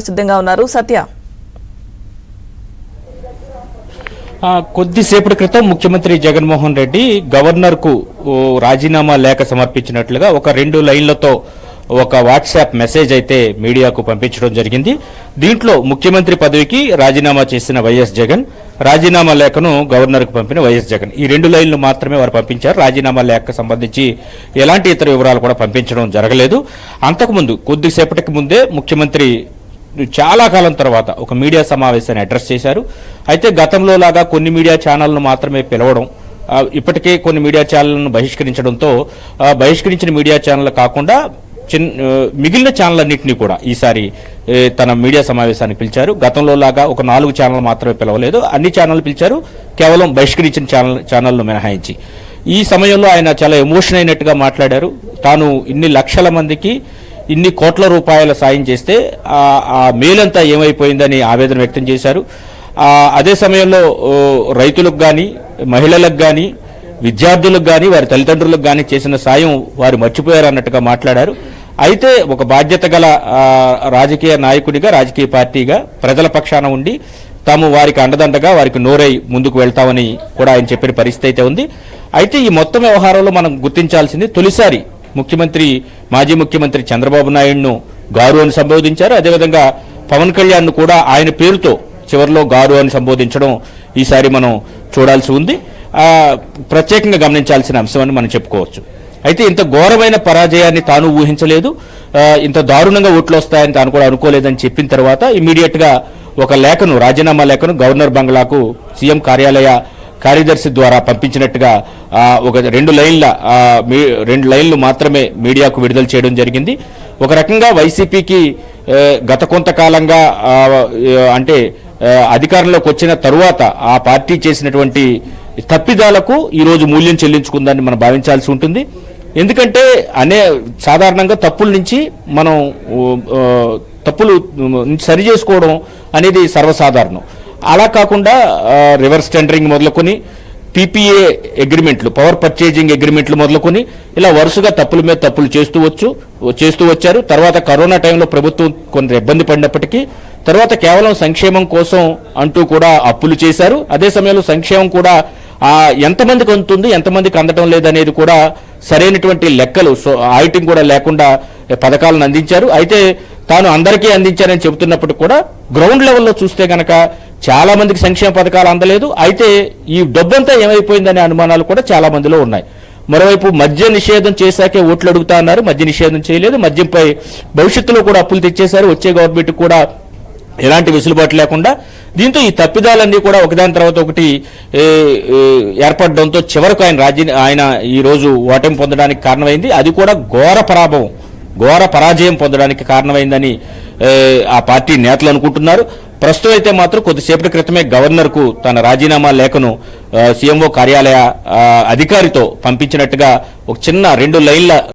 సిద్ధంగా ఉన్నారు సత్య. కొద్దిసేపటి క్రితం ముఖ్యమంత్రి జగన్మోహన్ రెడ్డి గవర్నర్ కు రాజీనామా లేఖ సమర్పించినట్లుగా ఒక 2 లైన్లతో ఒక వాట్సాప్ మెసేజ్ అయితే మీడియాకు పంపించడం జరిగింది. దీంట్లో ముఖ్యమంత్రి పదవికి రాజీనామా చేసిన వైఎస్ జగన్, రాజీనామా లేఖను గవర్నర్ కు పంపిన వైఎస్ జగన్, ఈ 2 లైన్లు మాత్రమే వారు పంపించారు. రాజీనామా లేఖకు సంబంధించి ఎలాంటి ఇతర వివరాలు కూడా పంపించడం జరగలేదు. అంతకుముందు కొద్దిసేపటికి ముందే ముఖ్యమంత్రి చాలా కాలం తర్వాత ఒక మీడియా సమావేశాన్ని అడ్రస్ చేశారు. అయితే గతంలో లాగా కొన్ని మీడియా ఛానళ్లను మాత్రమే పిలవడం, ఇప్పటికే కొన్ని మీడియా ఛానళ్లను బహిష్కరించడంతో బహిష్కరించిన మీడియా ఛానల్ కాకుండా మిగిలిన ఛానళ్ళన్నింటినీ కూడా ఈసారి తన మీడియా సమావేశానికి పిలిచారు. గతంలో లాగా ఒక 4 ఛానల్ మాత్రమే పిలవలేదు, అన్ని ఛానళ్లు పిలిచారు, కేవలం బహిష్కరించిన ఛానళ్లు మినహాయించి. ఈ సమయంలో ఆయన చాలా ఎమోషన్ అయినట్టుగా మాట్లాడారు. తాను ఇన్ని లక్షల మందికి ఇన్ని కోట్ల రూపాయల సాయం చేస్తే ఆ మేలంతా ఏమైపోయిందని ఆవేదన వ్యక్తం చేశారు. అదే సమయంలో రైతులకు కానీ, మహిళలకు కానీ, విద్యార్థులకు కానీ, వారి తల్లిదండ్రులకు కానీ చేసిన సాయం వారు మర్చిపోయారు అన్నట్టుగా మాట్లాడారు. అయితే ఒక బాధ్యత గల రాజకీయ నాయకుడిగా, రాజకీయ పార్టీగా ప్రజల పక్షాన ఉండి తాము వారికి అండదండగా వారికి నోరై ముందుకు వెళ్తామని కూడా ఆయన చెప్పిన పరిస్థితి అయితే ఉంది. అయితే ఈ మొత్తం వ్యవహారంలో మనం గుర్తించాల్సింది, తొలిసారి మాజీ ముఖ్యమంత్రి చంద్రబాబు నాయుడును గారు అని సంబోధించారు. అదేవిధంగా పవన్ కళ్యాణ్ ను కూడా ఆయన పేరుతో చివరిలో గారు అని సంబోధించడం ఈసారి మనం చూడాల్సి ఉంది. ప్రత్యేకంగా గమనించాల్సిన అంశం అని మనం చెప్పుకోవచ్చు. అయితే ఇంత ఘోరమైన పరాజయాన్ని తాను ఊహించలేదు, ఇంత దారుణంగా ఓట్లు వస్తాయని తాను కూడా అనుకోలేదని చెప్పిన తర్వాత ఇమీడియట్ గా ఒక లేఖను, రాజీనామా లేఖను గవర్నర్ బంగ్లాకు సీఎం కార్యాలయ కార్యదర్శి ద్వారా పంపించినట్టుగా ఒక 2 లైన్లు మాత్రమే మీడియాకు విడుదల చేయడం జరిగింది. ఒక రకంగా వైసీపీకి గత కొంతకాలంగా అంటే అధికారంలోకి వచ్చిన తరువాత ఆ పార్టీ చేసినటువంటి తప్పిదాలకు ఈరోజు మూల్యం చెల్లించుకుందని మనం భావించాల్సి ఉంటుంది. ఎందుకంటే సాధారణంగా తప్పుల నుంచి మనం తప్పులు సరి చేసుకోవడం అనేది సర్వసాధారణం. అలా కాకుండా రివర్స్ టెండరింగ్ మొదలుకొని, పీపీఏ అగ్రిమెంట్లు, పవర్ పర్చేజింగ్ అగ్రిమెంట్లు మొదలుకొని ఇలా వరుసగా తప్పుల మీద తప్పులు చేస్తూ వచ్చారు. తర్వాత కరోనా టైంలో ప్రభుత్వం కొంత ఇబ్బంది పడినప్పటికీ తర్వాత కేవలం సంక్షేమం కోసం అంటూ కూడా అప్పులు చేశారు. అదే సమయంలో సంక్షేమం కూడా ఎంతమందికి అందుతుంది, ఎంతమందికి అందటం లేదనేది కూడా సరైనటువంటి లెక్కలు, ఆడిటింగ్ కూడా లేకుండా పథకాలను అందించారు. అయితే తాను అందరికీ అందించారని చెబుతున్నప్పుడు కూడా గ్రౌండ్ లెవెల్లో చూస్తే గనక చాలా మందికి సంక్షేమ పథకాలు అందలేదు. అయితే ఈ డబ్బంతా ఏమైపోయిందనే అనుమానాలు కూడా చాలా మందిలో ఉన్నాయి. మరోవైపు మద్య నిషేధం చేశాకే ఓట్లు అడుగుతా అన్నారు, మద్య నిషేధం చేయలేదు. మద్యంపై భవిష్యత్తులో కూడా అప్పులు తెచ్చేశారు, వచ్చే గవర్నమెంట్ కూడా ఎలాంటి వెసులుబాటు లేకుండా. దీంతో ఈ తప్పిదాలన్నీ కూడా ఒకదాని తర్వాత ఒకటి ఏర్పడడంతో చివరకు ఆయన ఈ రోజు ఓటమి పొందడానికి కారణమైంది. అది కూడా ఘోర పరాజయం పొందడానికి కారణమైందని ఆ పార్టీ నేతలు అనుకుంటున్నారు. ప్రస్తుతం అయితే మాత్రం కొద్దిసేపటి క్రితమే గవర్నర్ కు తన రాజీనామా లేఖను సీఎంఓ కార్యాలయ అధికారితో పంపించినట్టుగా ఒక చిన్న 2 లైన్ల